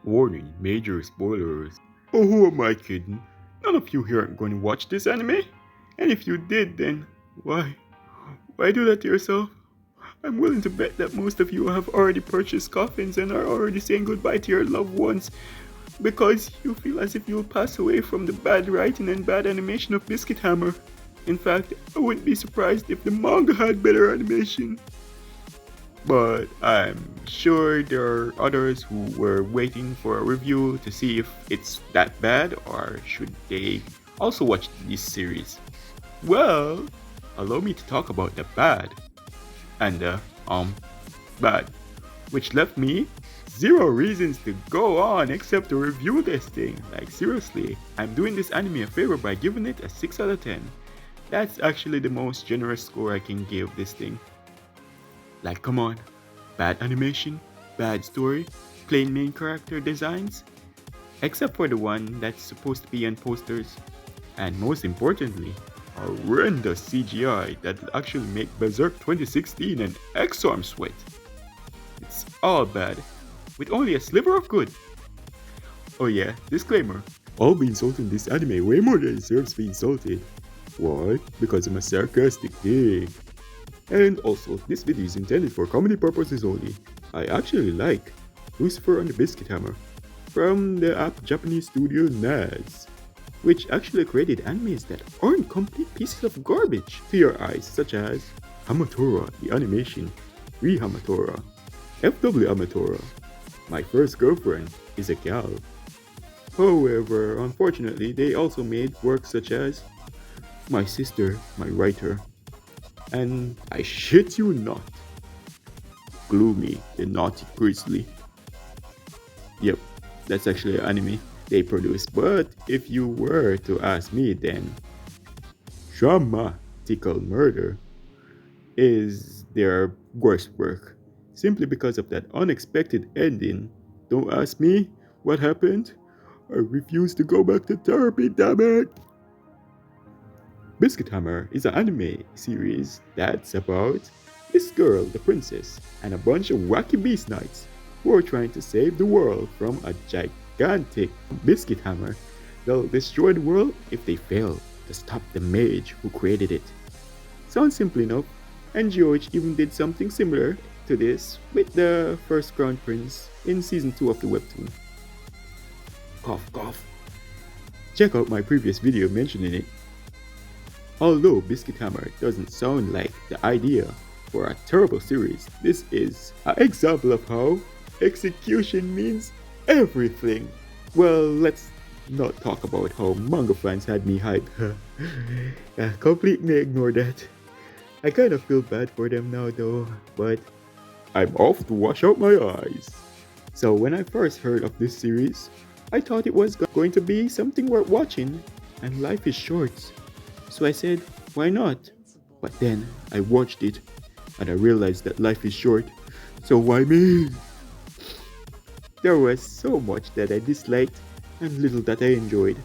Warning, major spoilers. Oh, who am I kidding? None of you here aren't going to watch this anime? And if you did, then why? Why do that to yourself? I'm willing to bet that most of you have already purchased coffins and are already saying goodbye to your loved ones because you feel as if you'll pass away from the bad writing and bad animation of Biscuit Hammer. In fact, I wouldn't be surprised if the manga had better animation. But I'm sure there are others who were waiting for a review to see if it's that bad or should they also watch this series. Well, allow me to talk about the bad and the bad, which left me zero reasons to go on except to review this thing. Like seriously, I'm doing this anime a favor by giving it a 6 out of 10. That's actually the most generous score I can give this thing. Like, come on. Bad animation, bad story, plain main character designs, except for the one that's supposed to be on posters, and most importantly, horrendous CGI that'll actually make Berserk 2016 an X-Arm sweat. It's all bad, with only a sliver of good. Oh yeah, disclaimer. I'll be insulting this anime way more than it deserves to be insulted. Why? Because I'm a sarcastic dick. And also, this video is intended for comedy purposes only. I actually like Lucifer and the Biscuit Hammer from the app Japanese studio NAS, which actually created animes that aren't complete pieces of garbage to your eyes, such as Hamatora, the animation, Re Hamatora, FW Hamatora, My First Girlfriend is a Gal. However, unfortunately, they also made works such as My Sister, My Writer, and I shit you not, Gloomy, the Naughty Grizzly. Yep, that's actually an anime they produced, but if you were to ask me, then Dramatical Murder is their worst work, simply because of that unexpected ending. Don't ask me what happened. I refuse to go back to therapy, damn it! Biscuit Hammer is an anime series that's about this girl, the princess, and a bunch of wacky beast knights who are trying to save the world from a gigantic biscuit hammer that'll destroy the world if they fail to stop the mage who created it. Sounds simple enough, and GOH even did something similar to this with the first Crown Prince in season 2 of the webtoon. Cough cough. Check out my previous video mentioning it. Although Biscuit Hammer doesn't sound like the idea for a terrible series, this is an example of how execution means everything. Well, let's not talk about how manga fans had me hyped. Completely ignore that. I kind of feel bad for them now though, but I'm off to wash out my eyes. So when I first heard of this series, I thought it was going to be something worth watching, and life is short. So I said, why not? But then I watched it and I realized that life is short, so why me? There was so much that I disliked and little that I enjoyed.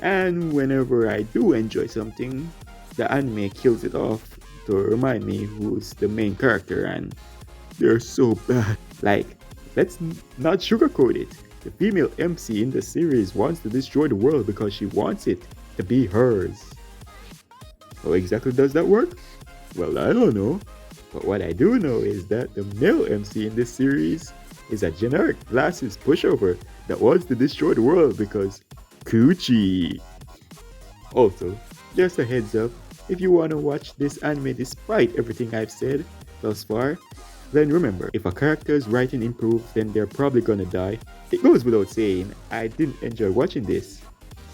And whenever I do enjoy something, the anime kills it off to remind me who's the main character, and they're so bad. Like, let's not sugarcoat it. The female MC in the series wants to destroy the world because she wants it to be hers. How exactly does that work? Well, I don't know. But what I do know is that the male MC in this series is a generic glasses pushover that wants to destroy the world because coochie. Also, just a heads up, if you want to watch this anime despite everything I've said thus far, then remember, if a character's writing improves, then they're probably gonna die. It goes without saying, I didn't enjoy watching this.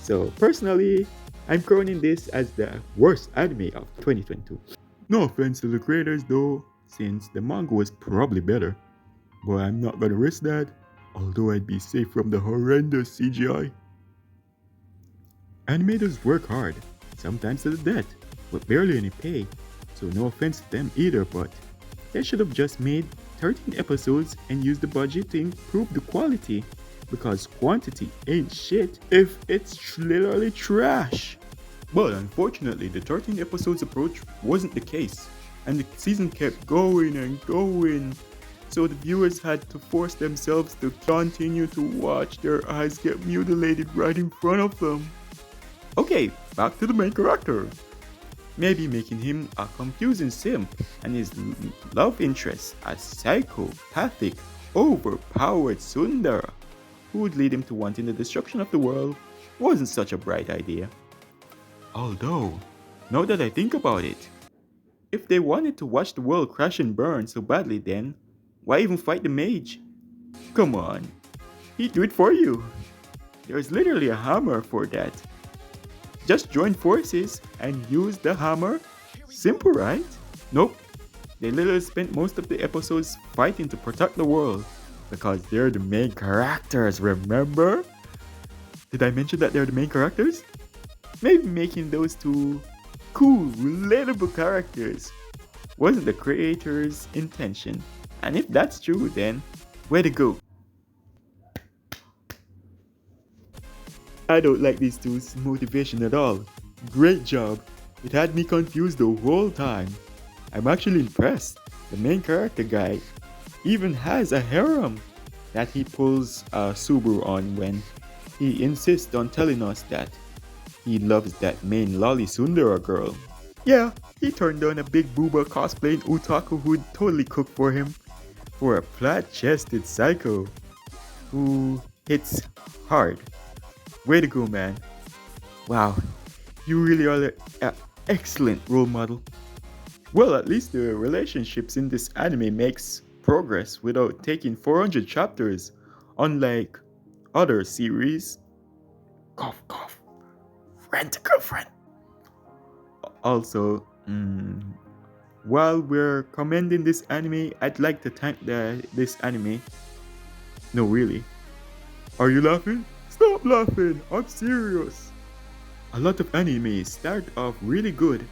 So personally, I'm crowning this as the worst anime of 2022. No offense to the creators though, since the manga was probably better. But I'm not gonna risk that, although I'd be safe from the horrendous CGI. Animators work hard, sometimes to the death, with barely any pay, so no offense to them either, but they should have just made 13 episodes and used the budget to improve the quality, because quantity ain't shit if it's literally trash. But unfortunately, the 13 episodes approach wasn't the case, and the season kept going and going. so the viewers had to force themselves to continue to watch their eyes get mutilated right in front of them. Okay, back to the main character. Maybe making him a confusing simp and his love interest a psychopathic, overpowered Sundara who would lead him to wanting the destruction of the world wasn't such a bright idea. Although, now that I think about it, if they wanted to watch the world crash and burn so badly then, why even fight the mage? Come on, he'd do it for you. There's literally a hammer for that. Just join forces and use the hammer. Simple, right? Nope. They literally spent most of the episodes fighting to protect the world because they're the main characters, remember? Did I mention that they're the main characters? Maybe making those two cool, relatable characters wasn't the creator's intention. And if that's true, then way to go. I don't like these two's motivation at all. Great job. It had me confused the whole time. I'm actually impressed. The main character guy even has a harem that he pulls Subaru on when he insists on telling us that he loves that main lolly Sundara girl. Yeah, he turned down a big booba cosplaying otaku who'd totally cook for him for a flat-chested psycho who hits hard. Way to go, man. Wow, you really are an excellent role model. Well, at least the relationships in this anime makes progress without taking 400 chapters, unlike other series. Cough, cough. Friend to girlfriend. Also, while we're commending this anime, I'd like to thank this anime. No, really. Are you laughing? Stop laughing, I'm serious. A lot of animes start off really good,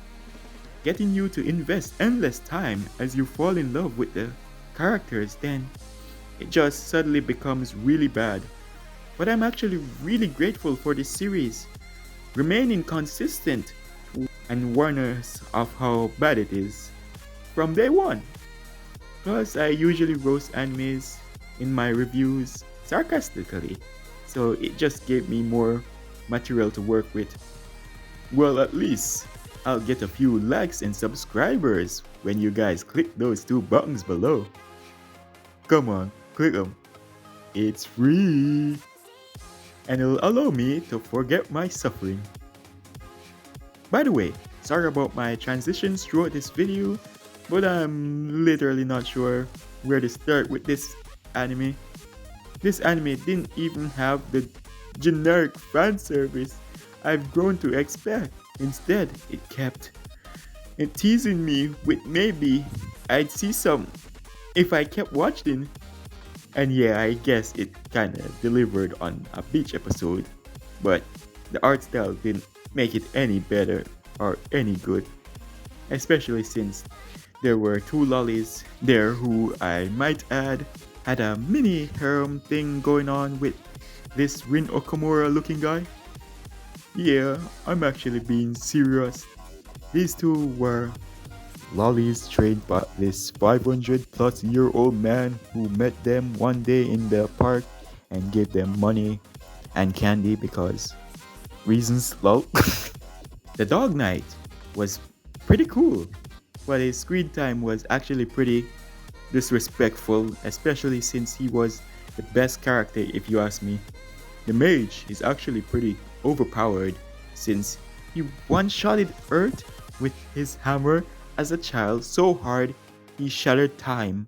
getting you to invest endless time as you fall in love with the characters, then it just suddenly becomes really bad. But I'm actually really grateful for this series, remaining consistent and warn us of how bad it is from day one. Plus, I usually roast animes in my reviews sarcastically, so it just gave me more material to work with. Well, at least I'll get a few likes and subscribers when you guys click those two buttons below. Come on, click them. It's free. And it'll allow me to forget my suffering. By the way, sorry about my transitions throughout this video, but I'm literally not sure where to start with this anime. This anime didn't even have the generic fan service I've grown to expect. Instead, it kept teasing me with maybe I'd see some if I kept watching. And yeah, I guess it kinda delivered on a beach episode, but the art style didn't make it any better or any good, especially since there were two lollies there who I might add had a mini harem thing going on with this Rin Okamura looking guy. Yeah, I'm actually being serious. These two were lollies trained by this 500-plus-year-old man who met them one day in the park and gave them money and candy because reasons, lol. The Dog Knight was pretty cool, but his screen time was actually pretty disrespectful, especially since he was the best character if you ask me. The mage is actually pretty overpowered since he one-shotted Earth with his hammer as a child so hard he shattered time.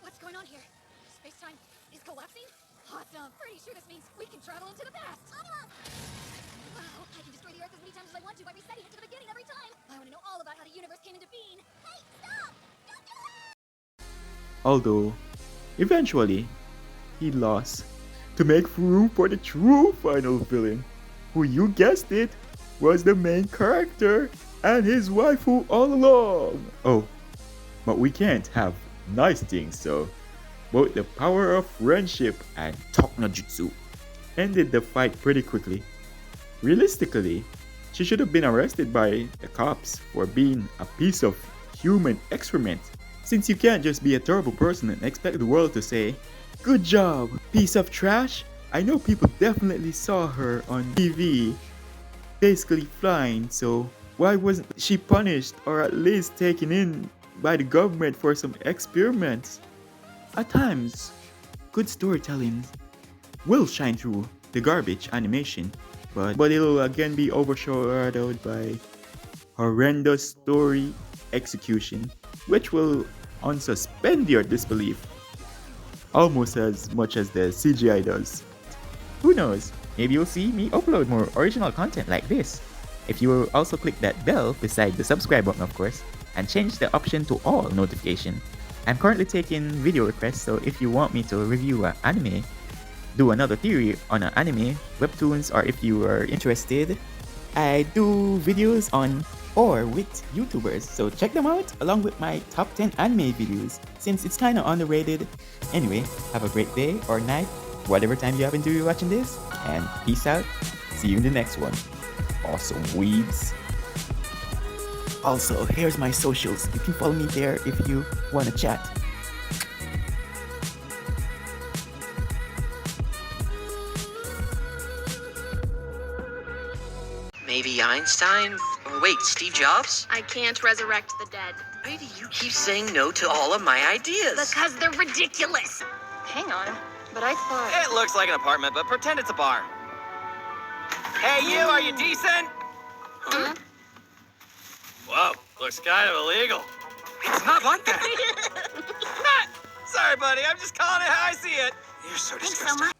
What's going on here? Space-time is collapsing? Awesome! Pretty sure this means we can travel into the past! Wow, I can destroy the Earth as many times as I want to by resetting it to the beginning every time! I want to know all about how the universe came into being! Hey, stop! Don't do that! Although, eventually, he lost to make room for the true final villain, who, you guessed it, was the main character and his waifu all along. Oh, but we can't have nice things, so both the power of friendship and Toknojutsu ended the fight pretty quickly. Realistically, she should have been arrested by the cops for being a piece of human excrement Since you can't just be a terrible person and expect the world to say, "Good job, piece of trash." I know people definitely saw her on TV, basically flying, so why wasn't she punished or at least taken in by the government for some experiments? At times, good storytelling will shine through the garbage animation, but it'll again be overshadowed by horrendous story execution, which will unsuspend your disbelief almost as much as the CGI does. Who knows? Maybe you'll see me upload more original content like this. If you will also click that bell beside the subscribe button, of course, and change the option to all notification. I'm currently taking video requests, so if you want me to review an anime, do another theory on an anime, webtoons, or if you are interested, I do videos on or with YouTubers, so check them out along with my top 10 anime videos since it's kinda underrated. Anyway, have a great day or night, whatever time you happen to be watching this, and peace out. See you in the next one. Awesome weebs. Also, here's my socials. You can follow me there if you wanna chat. Maybe Einstein? Or wait, Steve Jobs? I can't resurrect the dead. Why do you keep saying no to all of my ideas? Because they're ridiculous. Hang on, but I thought... It looks like an apartment, but pretend it's a bar. Hey, you, are you decent? Huh? Whoa, looks kind of illegal. It's not like that. Sorry, buddy, I'm just calling it how I see it. You're so Thanks so disgusting. much.